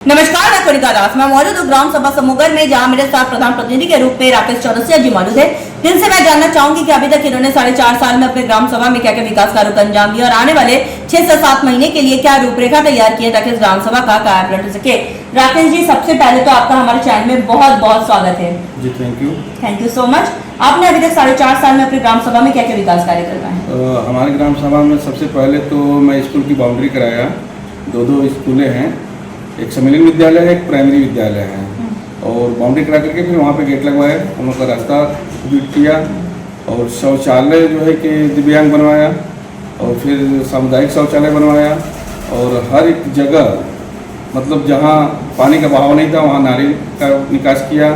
नमस्कार, मैं कनिका दास। मैं मौजूद हूँ ग्राम सभा समूगर में, जहाँ मेरे साथ प्रधान प्रतिनिधि के रूप में राकेश चौरसिया जी मौजूद है, जिनसे मैं जानना चाहूंगी कि अभी तक इन्होंने 4.5 साल में अपने ग्राम सभा में क्या क्या विकास कार्यों को अंजाम दिया और आने वाले 6 से 7 महीने के लिए क्या रूपरेखा तैयार की है ताकि इस ग्राम सभा का कार्य हो सके। राकेश जी, सबसे पहले तो आपका हमारे चैनल में बहुत बहुत स्वागत है। जी, थैंक यू सो मच। आपने अभी तक 4.5 साल में अपने ग्राम सभा में क्या क्या विकास कार्य करवाए हैं? हमारे ग्राम सभा में सबसे पहले तो मैं स्कूल की बाउंड्री कराया। दो स्कूलें हैं, एक सम्मेलन विद्यालय है, एक प्राइमरी विद्यालय है, और बाउंड्री करा करके फिर वहाँ पे गेट लगवाया, हम लोग का रास्ता कंप्लीट किया, और शौचालय जो है कि दिव्यांग बनवाया, और फिर सामुदायिक शौचालय बनवाया, और हर एक जगह मतलब जहाँ पानी का बहाव नहीं था वहाँ नाली का निकास किया,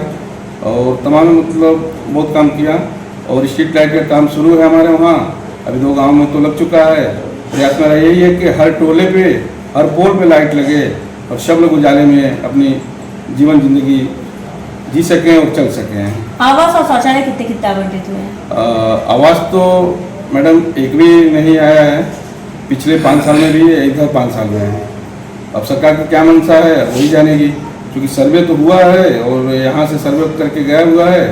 और तमाम मतलब बहुत काम किया। और स्ट्रीट लाइट का काम शुरू है हमारे वहाँ, अभी 2 गाँव में तो लग चुका है। प्रयास मेरा यही है कि हर टोले पे, हर पोल पे लाइट लगे और सब लोग उजाले में अपनी जीवन जिंदगी जी सकें और चल सकें। आवास और शौचालय कितने आवंटित हुए हैं? आवास तो मैडम एक भी नहीं आया है, पिछले 5 साल में भी है, इधर 5 साल में है। अब सरकार की क्या मंशा है वही जानेगी, क्योंकि सर्वे तो हुआ है और यहाँ से सर्वे करके गया हुआ है।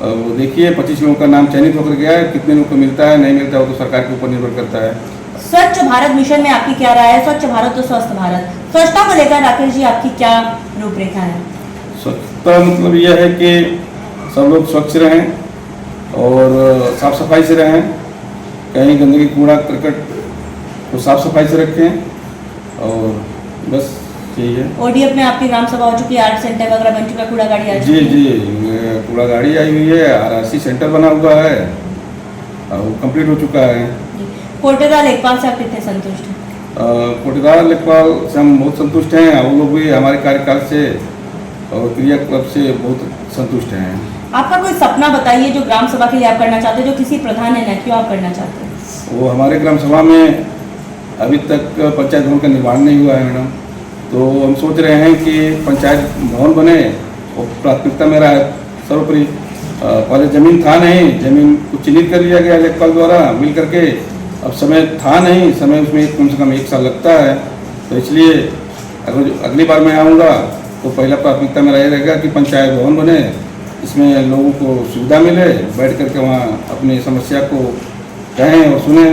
वो देखिए 25 लोगों का नाम चयनित होकर गया है, कितने लोग को मिलता है नहीं मिलता है वो तो सरकार के ऊपर निर्भर करता है। स्वच्छ भारत मिशन में आपकी क्या राय है? स्वच्छ भारत तो स्वस्थ भारत, स्वच्छता को लेकर राकेश जी आपकी क्या रूपरेखा है? स्वच्छता मतलब यह है कि सब लोग स्वच्छ रहें और साफ सफाई से रहें, कहीं गंदगी कूड़ा करकट को साफ सफाई से रखें, और बस यही है। ओडीएफ में आपकी ग्राम सभा हो चुकी है, आर्ट सेंटर वगैरह बन चुका है, कूड़ा गाड़ी आ चुकी है? जी, कूड़ा गाड़ी आई हुई है, आरआरसी सेंटर बना हुआ है, वो कंप्लीट हो चुका है। कोटेदार लेखपाल से आप कितने संतुष्ट हैं? कोटेदार लेखपाल से हम बहुत संतुष्ट हैं, वो लोग भी हमारे कार्यकाल से और क्रिया क्लब से बहुत संतुष्ट हैं। आपका कोई सपना बताइए जो ग्राम सभा के लिए आप करना चाहते हैं, जो किसी प्रधान ने न, क्यों आप करना चाहते हैं? वो हमारे ग्राम सभा में अभी तक पंचायत भवन का निर्माण नहीं हुआ है मैडम, तो हम सोच रहे हैं कि पंचायत भवन बने, और प्राथमिकता मेरा है सर्वोपरि। पहले ज़मीन था नहीं, ज़मीन को चिन्हित कर लिया गया लेखपाल द्वारा मिल करके, अब समय था नहीं, समय उसमें कम से कम 1 साल लगता है, तो इसलिए अगर अगली बार मैं आऊँगा तो पहला प्राथमिकता मेरा ये रहेगा कि पंचायत भवन बने, इसमें लोगों को सुविधा मिले, बैठ करके वहाँ अपनी समस्या को कहें और सुने।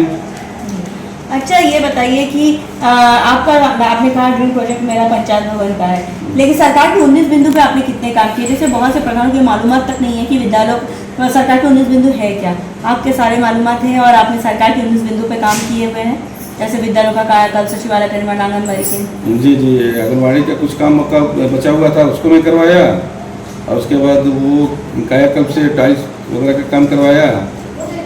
अच्छा, ये बताइए कि आपने कहा ड्रीम प्रोजेक्ट मेरा पंचायत भवन का है, लेकिन सरकार के 19 बिंदु पे आपने कितने काम किए? जैसे बहुत से प्रधानों की मालूमात तक नहीं है कि विद्यालय सरकार के 19 बिंदु है क्या। आपके सारे मालूमात हैं और आपने सरकार के 19 बिंदु पे काम किए हुए हैं, जैसे विद्यालयों का कायाकल्प, सचिवालय का निर्माण, आंगनबाड़ी के। जी, आंगनबाड़ी का कुछ काम का बचा हुआ था उसको मैं करवाया, और उसके बाद वो कायाकल्प से टाइल्स वगैरह का काम करवाया,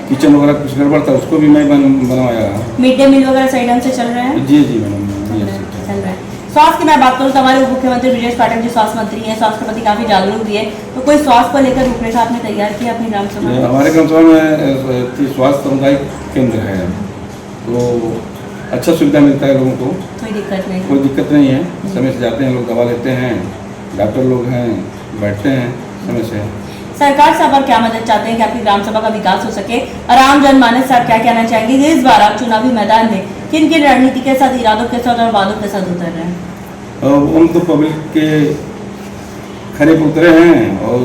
किचन वगैरह कुछ गड़बड़ था उसको भी मैं बनवाया। मिड डे मील वगैरह सही ढंग से चल रहे हैं? जी मैडम, चल रहा है। स्वास्थ्य की मैं बात करूँ तो हमारे उप मुख्यमंत्री ब्रजेश पाठक जी स्वास्थ्य मंत्री हैं, स्वास्थ्य के प्रति काफी जागरूक भी है, तो कोई स्वास्थ्य को लेकर रूपरेखा आपने तैयार किया अपनी ग्राम सभा में? हमारे ग्राम सभा में स्वास्थ्य सामुदायिक केंद्र है, तो अच्छा सुविधा मिलता है लोगों को, कोई दिक्कत नहीं है। समय से जाते हैं लोग, दवा लेते हैं, डॉक्टर लोग हैं, बैठते हैं समय से। सरकार से आप क्या मदद चाहते हैं कि आपकी ग्राम सभा का विकास हो सके, और आम जनमानस से आप क्या कहना चाहेंगे कि इस बार आप चुनावी मैदान में किन किन रणनीति के साथ, इरादों के साथ और वादों के साथ उतर रहे हैं? हम तो पब्लिक के खरे पर उतरे हैं, और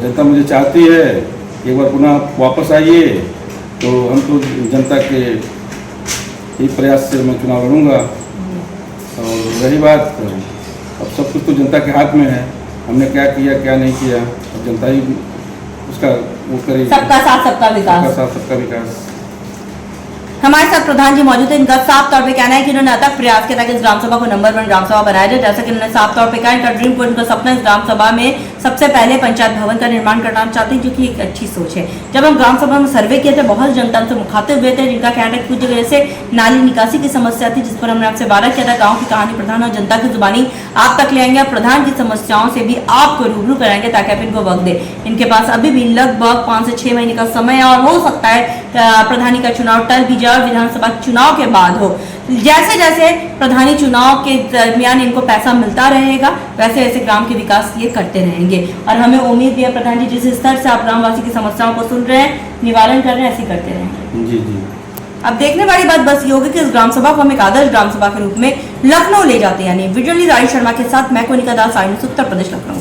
जनता मुझे चाहती है एक बार पुनः वापस आइए, तो हम तो जनता के एक प्रयास से मैं चुनाव लड़ूंगा। और रही बात, अब सब कुछ तो जनता के हाथ में है, हमने क्या किया क्या नहीं किया, अब जनता ही उसका वो करेगी। सबका साथ सबका विकास। हमारे साथ प्रधान जी मौजूद है, इनका साफ तौर पे कहना है कि इन्होंने अतक प्रयास किया ताकि इस ग्राम सभा को नंबर 1 ग्राम सभा बनाया जाए। जैसा कि उन्होंने साफ तौर पे कहा, इनका ड्रीम प्रोजेक्ट, इनका सपना इस ग्राम सभा में सबसे पहले पंचायत भवन का निर्माण करना चाहते हैं, जो कि एक अच्छी सोच है। जब हम ग्राम सभा में सर्वे किए थे, बहुत जनता से मुखातिब हुए थे, जिनका कहना है कुछ जगह से नाली निकासी की समस्या थी, जिस पर हमने आपसे वादा किया था गाँव की कहानी प्रधान और जनता की जुबानी आप तक ले आएंगे, प्रधान की समस्याओं से भी आपको रूबरू कराएंगे ताकि आप इनको वक्त दे। इनके पास अभी भी लगभग 5 से 6 महीने का समय है, और हो सकता है प्रधानी का चुनाव टल भी जाए, विधानसभा चुनाव के बाद हो। जैसे जैसे प्रधानी चुनाव के दरमियान इनको पैसा मिलता रहेगा, वैसे वैसे ग्राम के विकास ये करते रहेंगे, और हमें उम्मीद भी है प्रधान जी जिस स्तर से आप ग्रामवासी की समस्याओं को सुन रहे हैं, निवारण कर रहे हैं, ऐसे करते रहेंगे। जी। अब देखने वाली बात बस ये होगी कि इस ग्राम सभा को हम एक आदर्श ग्राम सभा के रूप में लखनऊ ले जाते हैं। यानी वीडियो राजेश शर्मा के साथ मैं कोनिका दास, उत्तर प्रदेश, लखनऊ।